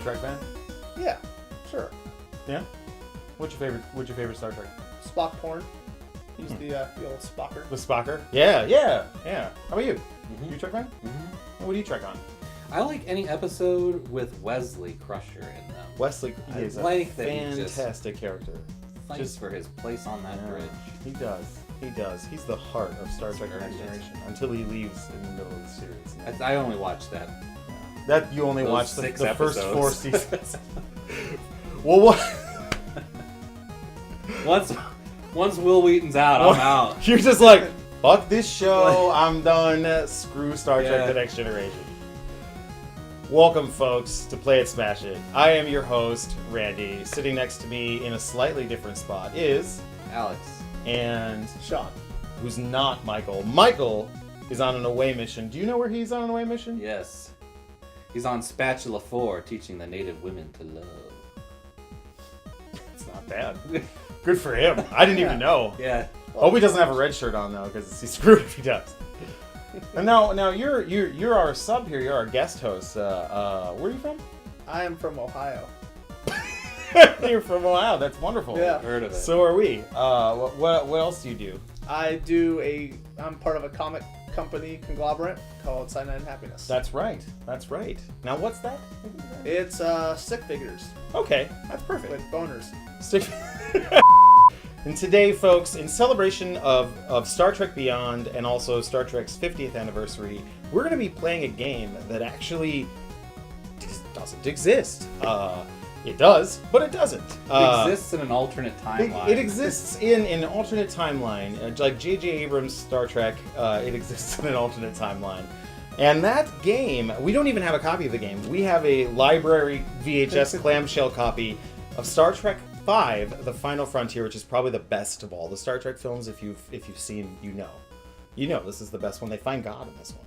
Trek fan? Yeah, sure. Yeah. What's your favorite Star Trek? Spock porn. He's the old Spocker. The Spocker? Yeah. How about you? Mm-hmm. You a Trek fan? Mm-hmm. What do you Trek on? I like any episode with Wesley Crusher in them. Wesley I is like a that he just fantastic character. Fights for his place on that bridge. He does. He's the heart of Star Trek The Next Generation until he leaves in the middle of the series. I only watched that. That you only Those watched the 6 first episodes. 4 seasons. Well, what? Once Will Wheaton's out, I'm out. You're just like, fuck this show. I'm done. Screw Star Trek The Next Generation. Welcome, folks, to Play It, Smash It. I am your host, Randy. Sitting next to me in a slightly different spot is Alex. And Sean. Who's not Michael. Michael is on an away mission. Do you know where he's on an away mission? Yes. He's on Spatula 4, teaching the native women to love. It's not bad. Good for him. I didn't even know. Yeah. Hope he doesn't have a red shirt on though, because he's screwed if he does. And now you're our sub here. You're our guest host. Where are you from? I am from Ohio. You're from Ohio. That's wonderful. Yeah. Heard of it. So are we. What else do you do? I'm part of a comic company conglomerate called Cyanide Happiness. That's right. Now what's that? It's stick figures Okay, that's perfect. with boners. Stick. And today, folks, in celebration of Star Trek Beyond and also Star Trek's 50th anniversary, we're going to be playing a game that actually doesn't exist. It does, but it doesn't. It exists in an alternate timeline. It exists in an alternate timeline. Like J.J. Abrams' Star Trek, it exists in an alternate timeline. And that game, we don't even have a copy of the game. We have a library VHS clamshell copy of Star Trek V, The Final Frontier, which is probably the best of all the Star Trek films. If you've seen, you know this is the best one. They find God in this one.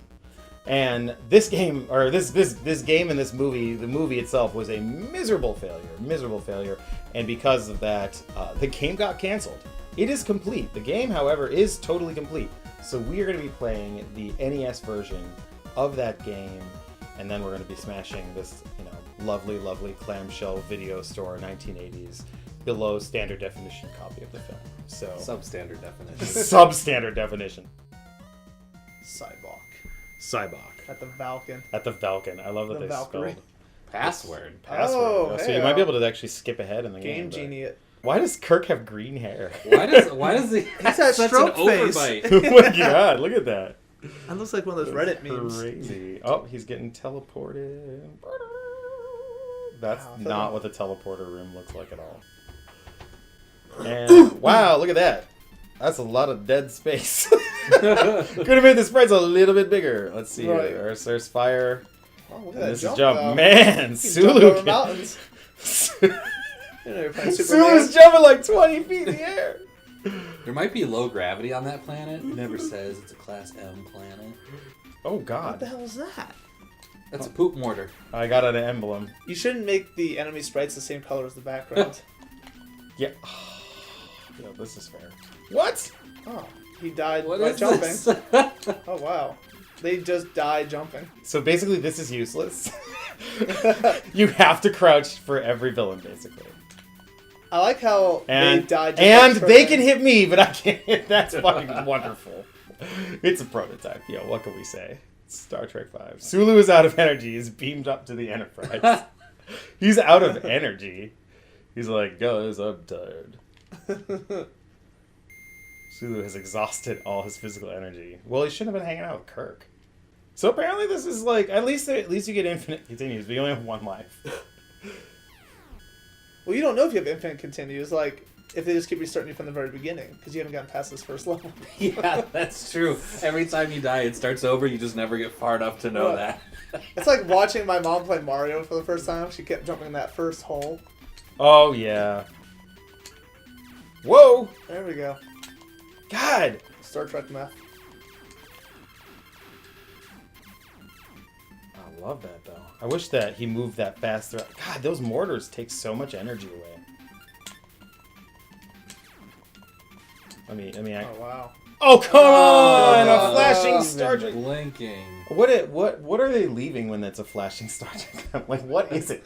And this game, or this game and this movie, the movie itself was a miserable failure. And because of that, the game got canceled. It is complete. The game, however, is totally complete. So we are going to be playing the NES version of that game, and then we're going to be smashing this, lovely clamshell video store 1980s below standard definition copy of the film. So Substandard definition. Substandard definition. Cybok. At the Valken. At the Valken. I love that The they Valkyrie. spelled Password. Oh, so hey, you might be able to actually skip ahead in the game. Game Genie. Why does Kirk have green hair? Why does he have that such stroke an face. overbite? Oh my god, look at that. That looks like one of those Reddit memes. Crazy. Oh, he's getting teleported. That's Wow, not what the teleporter room looks like at all. And wow, look at that. That's a lot of dead space. Could have made the sprites a little bit bigger. Let's see Right. here. There's fire. Oh, look at And that this jump, is jump. though. Man, You can jump Sulu over can... mountains. You're playing Superman. Sulu's jumping like 20 feet in the air. There might be low gravity on that planet. It never says it's a Class M planet. Oh What god. the hell is that? That's a poop mortar. I got an emblem. You shouldn't make the enemy sprites the same color as the background. Yeah. Yeah, this is fair. What? Oh, he died What by is jumping. this? Oh, wow. They just died jumping. So basically this is useless. You have to crouch for every villain, basically. I like how And, they died just and by they tripping. can hit me, but I can't hit. That's fucking wonderful. It's a prototype. Yo, what can we say? Star Trek V. Sulu is out of energy. He's beamed up to the Enterprise. He's out of energy. He's like, guys, I'm tired. Sulu has exhausted all his physical energy. Well, he shouldn't have been hanging out with Kirk. So apparently this is like, at least you get infinite continues, but you only have one life. Well, you don't know if you have infinite continues, like, if they just keep restarting you from the very beginning, because you haven't gotten past this first level. Yeah, that's true. Every time you die, it starts over. You just never get far enough to know that. It's like watching my mom play Mario for the first time. She kept jumping in that first hole. Oh, yeah. Whoa! There we go. God! Star Trek meth. I love that, though. I wish that he moved that faster. God, those mortars take so much energy away. Oh, wow. Oh, come on! Oh, A flashing I've Star been Trek. Blinking. What are they leaving when it's a flashing Star Trek? Like, what is it?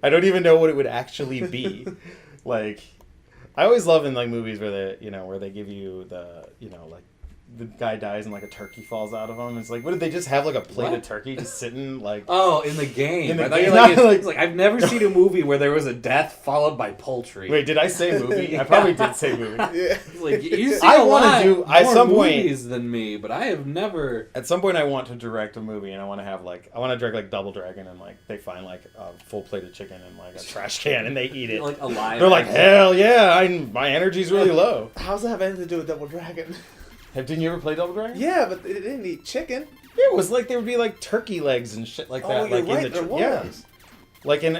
I don't even know what it would actually be. Like, I always love in like movies where where they give you the, like the guy dies and like a turkey falls out of him. It's like, what did they just have like a plate of turkey just sitting like? Oh, in the game. In the I thought game. you it's like I've never seen a movie where there was a death followed by poultry. Wait, did I say movie? I probably did say movie. Yeah. Like you see I a wanna lot do- at more some point- movies than me, but I have never. At some point, I want to direct a movie, and I want to have like direct like Double Dragon, and like they find like a full plate of chicken in like a trash can, and they eat it. Like alive. They're like, hell yeah! My energy's really low. How's that have anything to do with Double Dragon? Didn't you ever play Double Dragon? Yeah, but it didn't eat chicken. It was like there would be like turkey legs and shit like that. Oh, you're like right, in the there was. yeah. Like in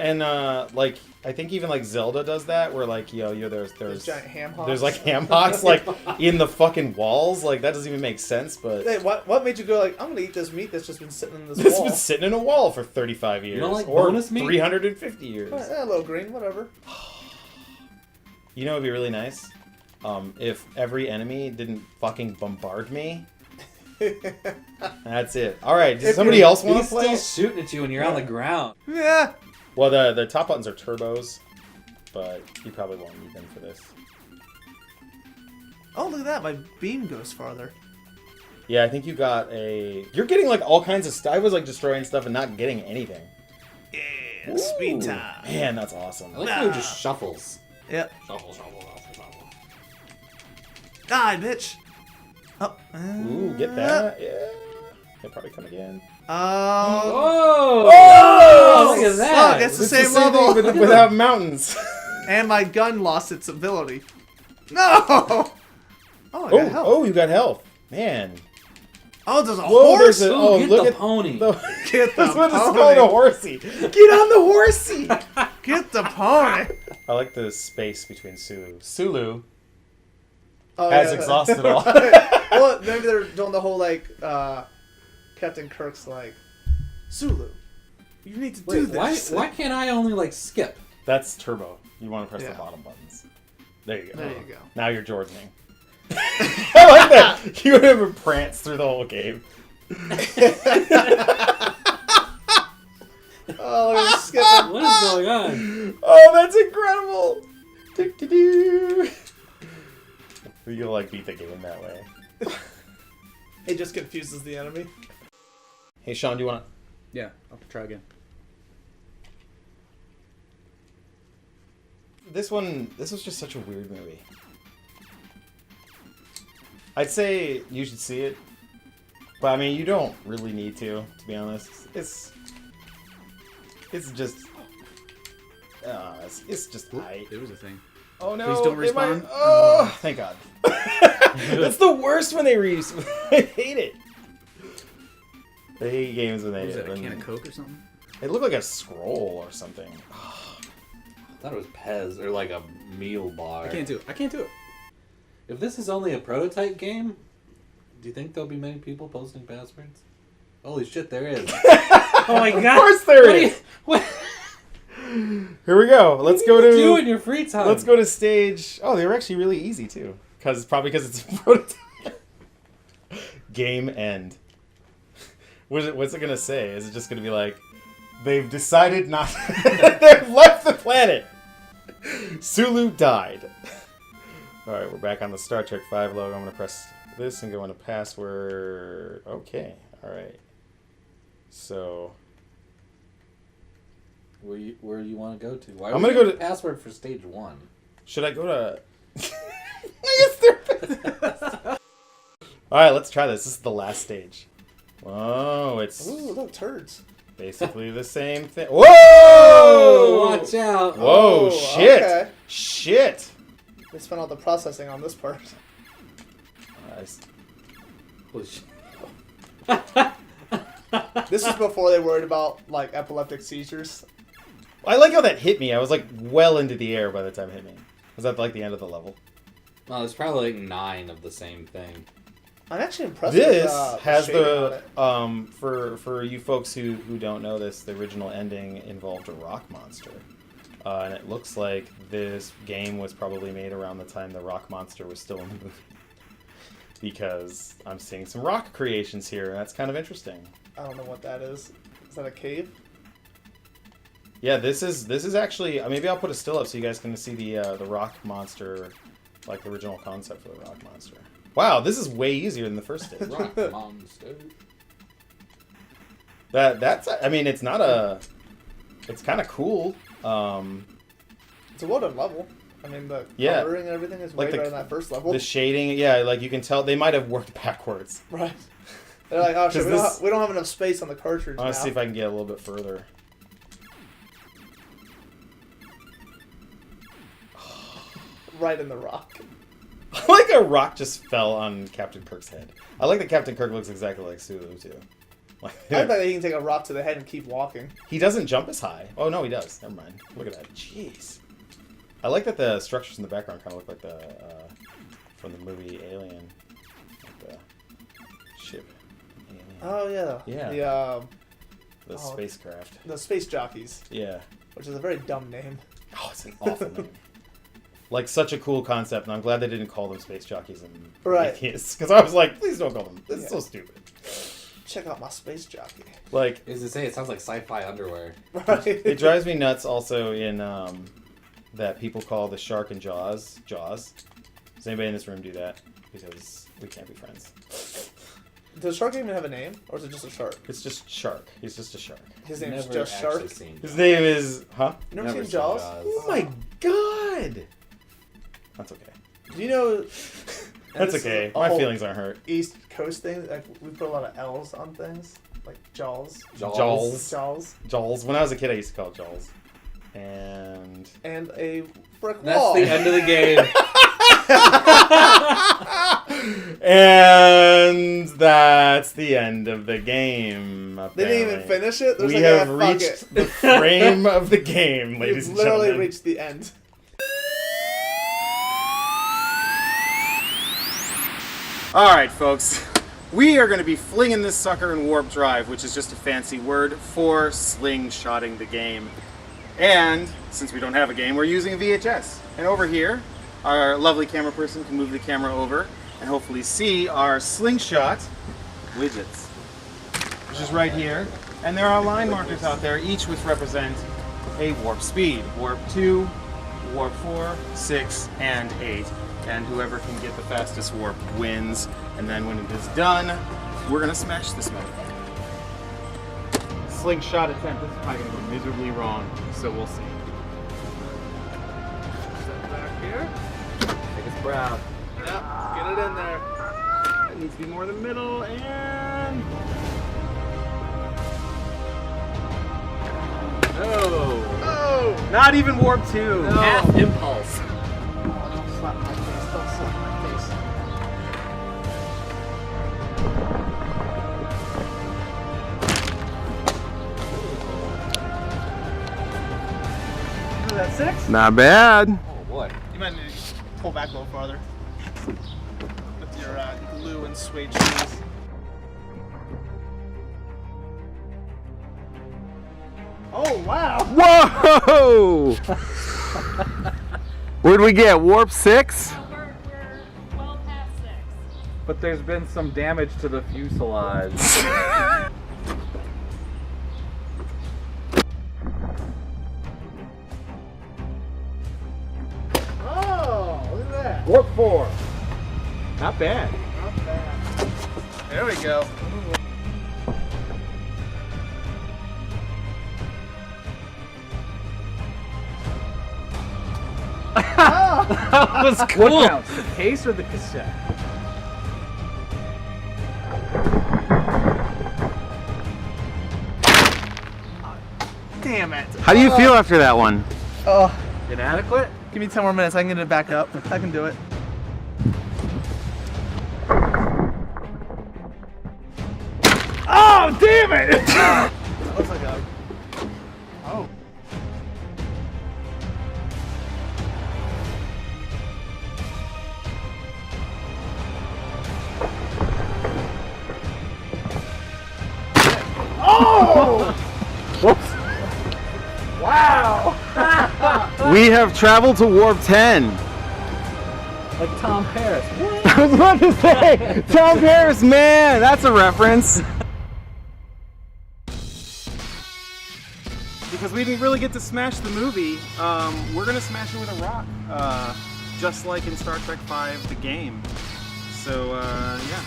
like I think even like Zelda does that, where like there's giant ham hocks. there's like ham hocks like in the fucking walls. Like that doesn't even make sense. But Hey, what made you go like, I'm gonna eat this meat that's just been sitting in this this wall? has been sitting in a wall for 35 years, don't like or bonus meat? 350 years. A little green, whatever. You know, it'd be really nice if every enemy didn't fucking bombard me. That's it. All right. Does somebody else want He's to play? still shooting at you when you're on the ground. Yeah. Well, the top buttons are turbos, but you probably won't need them for this. Oh, look at that! My beam goes farther. Yeah, I think you got a. You're getting like all kinds of stuff. I was like destroying stuff and not getting anything. Yeah, Ooh, speed time. Man, that's awesome. I like how it just shuffles. Yep. Shuffle, shuffle, shuffle, shuffle. Die, bitch. Oh. Ooh, get that. Yeah. They'll probably come again. Oh. Oh! Look at that! Look, it's the It's same level. thing, but without mountains. And my gun lost its ability. No. Oh, I got health. Oh, you got health. Man. Oh, there's a Whoa, horse. there's a- Ooh, oh, get look the at pony. Get the That's what it's pony. called, a horsey. Get on the horsey. Get the pony. I like the space between Sulu. Sulu Oh, has yeah. exhausted all. Well, maybe they're doing the whole like Captain Kirk's like, Sulu, you need to do Wait, this. why can't I only like skip? That's turbo. You want to press Yeah. the bottom buttons. There you go. There you go. Now you're Jordaning. I like that. You would have pranced through the whole game. Oh, look at him skipping. What is going on? Oh, that's incredible. Do-do-do. You'll like beat the game that way. It just confuses the enemy. Hey, Sean, do you want to? Yeah, I'll try again. This was just such a weird movie. I'd say you should see it, but I mean, you don't really need to be honest. It's just, it's just I. There was a thing. Oh no! Please don't they might- respawn. Oh, thank God. That's the worst when they I hate it. I hate games when they. What was that, a when- can of Coke or something? It looked like a scroll or something. I thought it was Pez or like a meal bar. I can't do it. I can't do it. If this is only a prototype game, do you think there'll be many people posting passwords? Holy shit, there is. Oh my god! Of course there What do is. you- What? Here we go. Let's go What do you do to. in your free time? Let's go to stage. Oh, they were actually really easy too, because it's a prototype. Game end. What's it gonna say? Is it just gonna be like, they've decided not? They've left the planet. Sulu died. All right, we're back on the Star Trek V logo. I'm gonna press this and go into password. Okay. All right. So. Where you want to go to? Why I'm would gonna you go have a password for stage 1. Should I go to? All right, let's try this. This is the last stage. Whoa, it's Ooh, look, turds. basically the same thing. Whoa! Watch out! Whoa! Oh, Shit! okay. Shit! They spent all the processing on this part. Nice. Holy shit. This was before they worried about like epileptic seizures. I like how that hit me. I was like well into the air by the time it hit me. Was that like the end of the level? Well, there's probably like 9 of the same thing. I'm actually impressed. This with, has shading the on it. for you folks who don't know this, the original ending involved a rock monster, and it looks like this game was probably made around the time the rock monster was still in the movie, because I'm seeing some rock creations here, and that's kind of interesting. I don't know what that is. Is that a cave? Yeah, this is actually. Maybe I'll put a still up so you guys can see the rock monster, like the original concept for the rock monster. Wow, this is way easier than the first stage. Rock monster. That's. I mean, it's not a. It's kind of cool. It's a well-done level. I mean, the Yeah. coloring and everything is way Like better than that first level. The shading, yeah, like you can tell they might have worked backwards. Right. They're like, oh shit, This- we don't have enough space on the cartridge I want now. to see if I can get a little bit further. Right in the rock. Like a rock just fell on Captain Kirk's head. I like that Captain Kirk looks exactly like Sulu too. Like, I bet he can take a rock to the head and keep walking. he doesn't jump as high. Oh no, he does. Never mind. Look at that. Jeez. I like that the structures in the background kind of look like the from the movie Alien, like the ship. Alien. Oh yeah. Yeah. The The spacecraft. the space jockeys, Yeah. which is a very dumb name. Oh, it's an awful name. Like such a cool concept, and I'm glad they didn't call them space jockeys in Right. because I was like, please don't call them. This is so stupid. Check out my space jockey. Like As to say, it sounds like sci-fi underwear. Right. it drives me nuts. Also in that people call the shark in Jaws. Does anybody in this room do that? Because we can't be friends. Does shark even have a name, or is it just a shark? It's just Shark. He's just a shark. His name is Never just actually Shark. seen His Jaws. name is You never, Never seen seen Jaws? Jaws. Oh my god. That's okay. Do you know? That's this is okay. a My whole feelings aren't hurt. East Coast thing. Like we put a lot of L's on things, like Jaws. Jaws. Jaws. Jaws. When I was a kid, I used to call it Jaws. And And a brick That's wall. the end of the game. and that's the end of the game. They didn't even apparently. finish it. There's We like, have fuck reached it. the frame of the game, ladies We've and literally gentlemen. reached the end. All right, folks. We are going to be flinging this sucker in warp drive, which is just a fancy word for slingshotting the game. And since we don't have a game, we're using a VHS. And over here, our lovely camera person can move the camera over and hopefully see our slingshot widgets, which is right here. And there are line markers out there, each which represent a warp speed. Warp 2, warp 4, 6, and 8. And whoever can get the fastest warp wins. And then when it is done, we're gonna smash this motherfucker. Slingshot attempt. This is probably gonna go miserably wrong, so we'll see. Set back here. Take his brow. Yep. Get it in there. It needs to be more in the middle, and Oh! not even warp 2. No. Half impulse. Oh, don't slap my face. Don't slap my face. Is that 6? Not bad. Oh boy. You might need to pull back a little farther. With your glue and suede shoes. Oh, wow! Whoa! Where'd we get? Warp 6? We're well past 6. But there's been some damage to the fuselage. Oh, look at that. Warp 4. Not bad. Not bad. There we go. That was What cool. counts, the case or the cassette? Damn it. How do you feel after that one? Oh, Inadequate? give me 10 more minutes. I can get it back up. I can do it. Oh, damn it! That looks like a. Oh. We have traveled to warp 10. Like Tom Paris. I was about to say, Tom Paris, man, that's a reference. Because since we didn't really get to smash the movie, we're gonna smash it with a rock, just like in Star Trek V, the game. So yeah.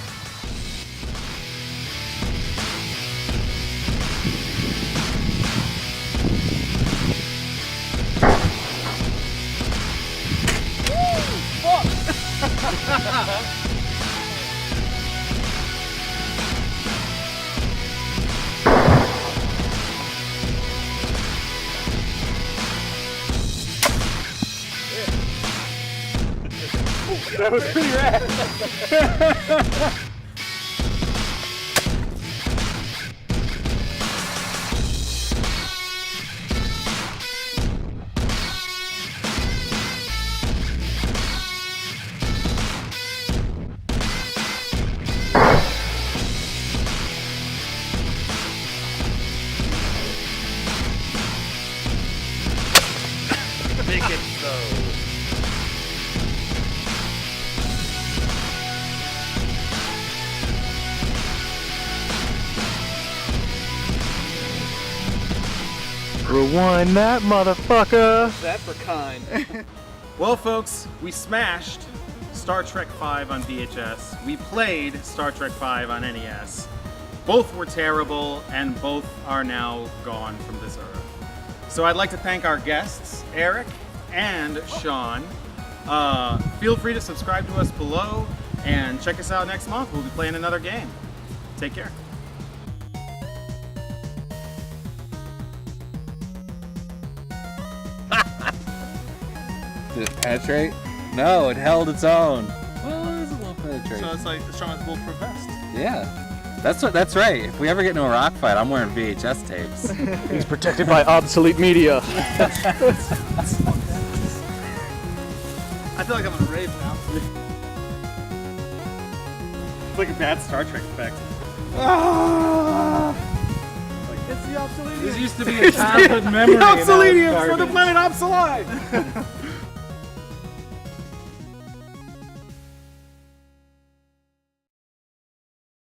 That was pretty rad. Make it so. Rewind that motherfucker. That for kind. Well, folks, we smashed Star Trek V on VHS. We played Star Trek V on NES. Both were terrible, and both are now gone from this earth. So I'd like to thank our guests, Eric and Shawn. Feel free to subscribe to us below, and check us out next month. We'll be playing another game. Take care. Did it penetrate? No, it held its own. Well, it was a little penetration. So it's like Shawn's bulletproof vest. Yeah. That's right. If we ever get into a rock fight, I'm wearing VHS tapes. He's protected by obsolete media. I feel like I'm in a rave now. It's like a bad Star Trek effect. It's the obsolete. This used to be a childhood memory. The Obsoletium for the planet Obsolite!